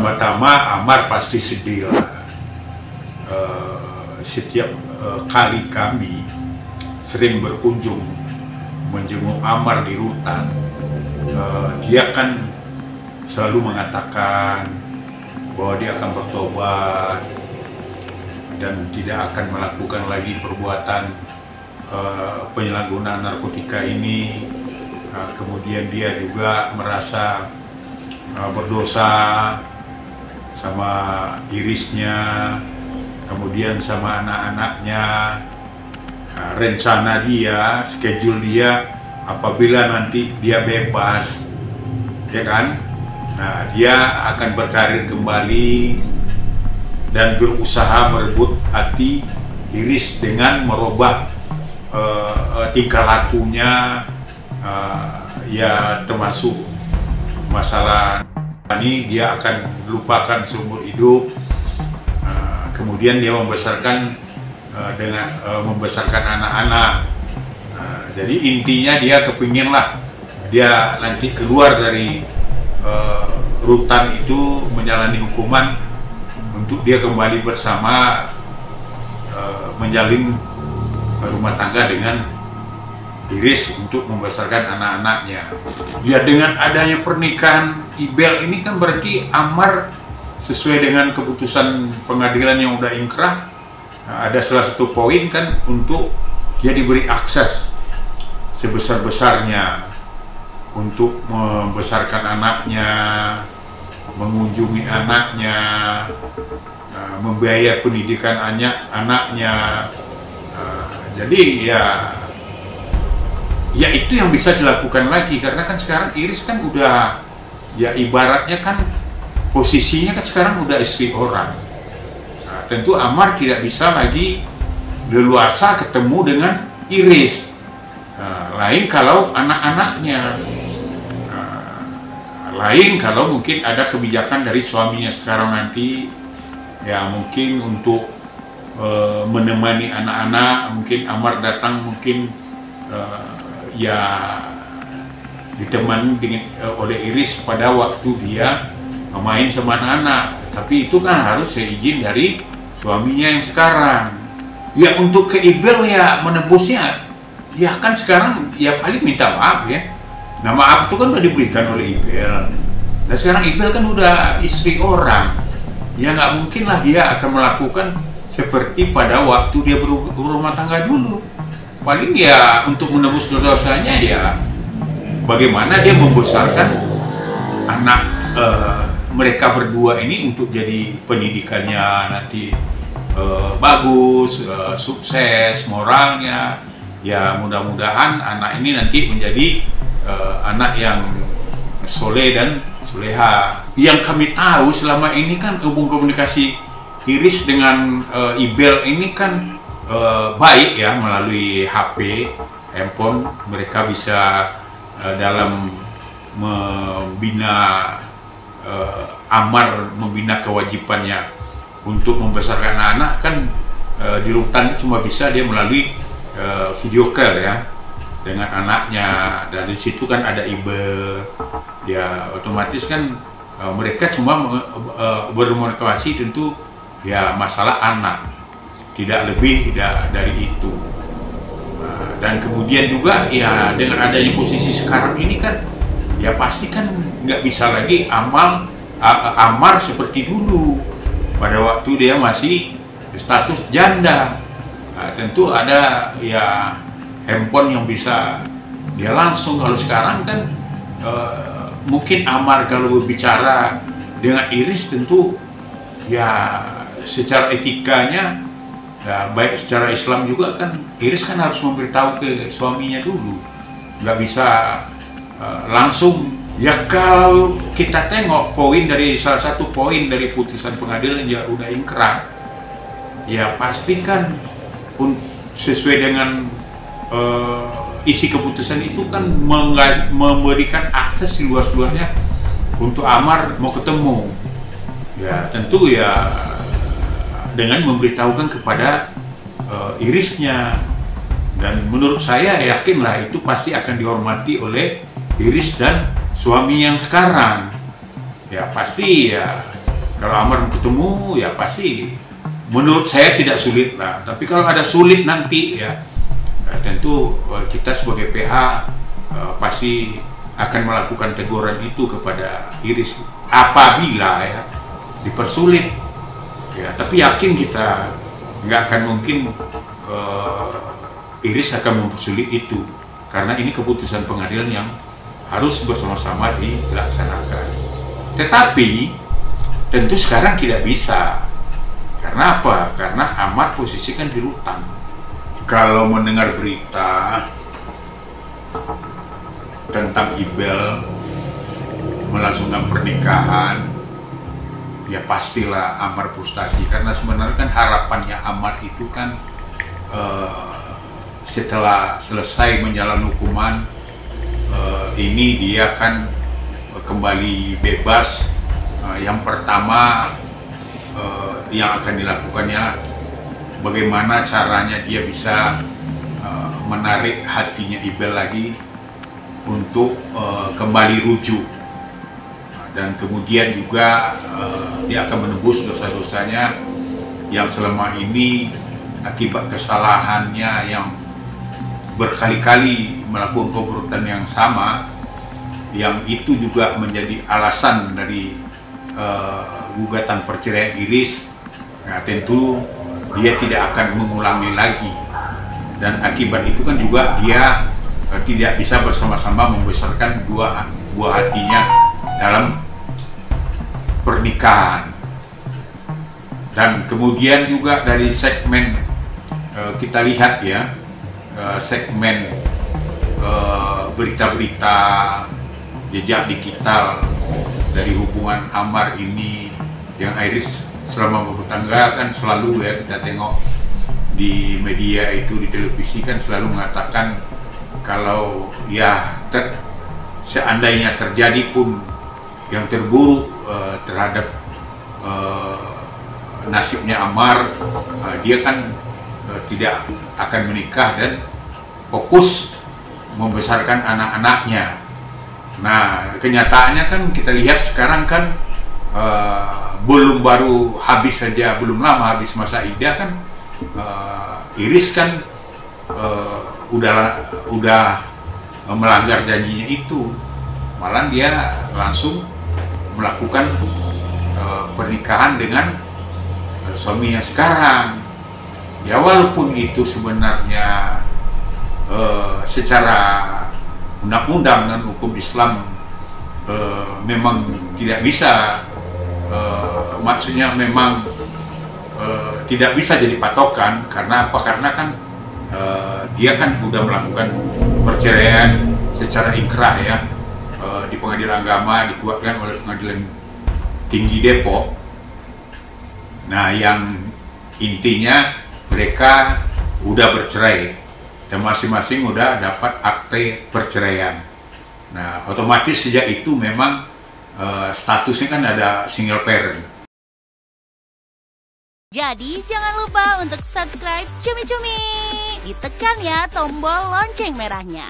pertama-tama Amar pasti sedih lah. Setiap kali kami sering berkunjung menjenguk Amar di rutan, dia kan selalu mengatakan bahwa dia akan bertobat dan tidak akan melakukan lagi perbuatan penyalahgunaan narkotika ini. Kemudian dia juga merasa berdosa sama irisnya, kemudian sama anak-anaknya. Rencana dia, schedule dia, apabila nanti dia bebas, ya kan? Nah, dia akan berkarir kembali dan berusaha merebut hati Iris dengan merubah tingkah lakunya, ya termasuk masalah ini dia akan lupakan seumur hidup. Kemudian dia membesarkan dengan membesarkan anak-anak. Jadi intinya dia kepinginlah dia nanti keluar dari rutan itu menjalani hukuman untuk dia kembali bersama menjalin rumah tangga dengan Iris untuk membesarkan anak-anaknya. Ya, dengan adanya pernikahan Ibel ini kan berarti Amar sesuai dengan keputusan pengadilan yang udah ingkrah, ada salah satu poin kan untuk dia diberi akses sebesar-besarnya untuk membesarkan anaknya, mengunjungi anaknya, membiayai pendidikan anaknya. Jadi ya itu yang bisa dilakukan lagi, karena kan sekarang Iris kan udah, ya ibaratnya kan posisinya kan sekarang udah istri orang. Nah, tentu Amar tidak bisa lagi leluasa ketemu dengan Iris. Lain kalau anak-anaknya, lain kalau mungkin ada kebijakan dari suaminya sekarang nanti, ya mungkin untuk menemani anak-anak, mungkin Amar datang, mungkin ya ditemani oleh Iris pada waktu dia main sama anak-anak. Tapi itu kan harus seizin dari suaminya yang sekarang. Ya untuk ke Ibel ya menebusnya, ya kan sekarang ya paling minta maaf ya. Nah, maaf itu kan udah diberikan oleh Ibel. Dan sekarang Ibel kan udah istri orang. Ya nggak mungkin lah dia akan melakukan seperti pada waktu dia berumah tangga dulu. Paling ya untuk menebus dosanya ya bagaimana dia membesarkan anak mereka berdua ini untuk jadi pendidikannya nanti bagus, sukses, moralnya. Ya mudah-mudahan anak ini nanti menjadi anak yang soleh dan soleha. Yang kami tahu selama ini kan hubungan komunikasi Iris dengan Ibel ini kan baik ya, melalui HP, handphone. Mereka bisa dalam membina Amar, membina kewajibannya untuk membesarkan anak kan di rutan itu cuma bisa dia melalui video call ya dengan anaknya, dan di situ kan ada Ibe, ya otomatis kan mereka cuma berkomunikasi tentu ya masalah anak, tidak lebih dari itu. Dan kemudian juga ya dengan adanya posisi sekarang ini kan ya pasti kan nggak bisa lagi Amar seperti dulu pada waktu dia masih status janda. Nah, tentu ada ya handphone yang bisa dia langsung. Kalau sekarang kan mungkin Amar kalau berbicara dengan Iris tentu ya secara etikanya, ya, baik secara Islam juga kan Iris kan harus memberitahu ke suaminya dulu, nggak bisa langsung. Ya kalau kita tengok poin dari salah satu poin dari putusan pengadilan ya udah ingkrah, ya pasti kan sesuai dengan isi keputusan itu kan memberikan akses luas-luasnya untuk Amar mau ketemu. Ya tentu ya dengan memberitahukan kepada Irisnya, dan menurut saya yakinlah itu pasti akan dihormati oleh Iris dan suami yang sekarang. Ya pasti ya Kalau amar ketemu ya pasti menurut saya tidak sulit lah. Tapi kalau ada sulit nanti ya tentu kita sebagai PH pasti akan melakukan teguran itu kepada Iris apabila ya dipersulit ya. Tapi yakin kita nggak akan mungkin Iris akan mempersulit itu, karena ini keputusan pengadilan yang harus bersama-sama dilaksanakan. Tetapi tentu sekarang tidak bisa. Karena apa? Karena Amar posisi kan di rutan. Kalau mendengar berita tentang Ibel melangsungkan pernikahan, ya pastilah Amar frustasi. Karena sebenarnya kan harapannya Amar itu kan setelah selesai menjalani hukuman, ini dia kan kembali bebas. Yang pertama yang akan dilakukannya bagaimana caranya dia bisa menarik hatinya Ibel lagi untuk kembali rujuk, dan kemudian juga dia akan menebus dosa-dosanya yang selama ini akibat kesalahannya yang berkali-kali melakukan keburukan yang sama, yang itu juga menjadi alasan dari gugatan perceraian Iris. Nah, tentu dia tidak akan mengulangi lagi, dan akibat itu kan juga dia tidak bisa bersama-sama membesarkan dua buah hatinya dalam pernikahan. Dan kemudian juga dari segmen kita lihat ya, segmen berita-berita jejak digital dari hubungan Amar ini yang Iris selama berumah tangga, kan selalu ya kita tengok di media itu, di televisi kan selalu mengatakan kalau ya seandainya terjadi pun yang terburuk terhadap nasibnya Amar, dia kan tidak akan menikah dan fokus membesarkan anak-anaknya. Nah, kenyataannya kan kita lihat sekarang kan belum baru habis saja, belum lama habis masa iddah kan, Iris kan udah melanggar janjinya itu, malah dia langsung melakukan pernikahan dengan suaminya sekarang. Ya walaupun itu sebenarnya secara undang-undang dan hukum Islam memang tidak bisa, maksudnya memang tidak bisa jadi patokan. Karena apa? Karena kan dia kan sudah melakukan perceraian secara inkrah ya, di pengadilan agama, dikuatkan oleh pengadilan tinggi Depok. Nah, yang intinya mereka udah bercerai dan masing-masing udah dapat akte perceraian. Nah, otomatis sejak itu memang statusnya kan ada single parent. Jadi jangan lupa untuk subscribe Cumi Cumi. Ditekan ya tombol lonceng merahnya.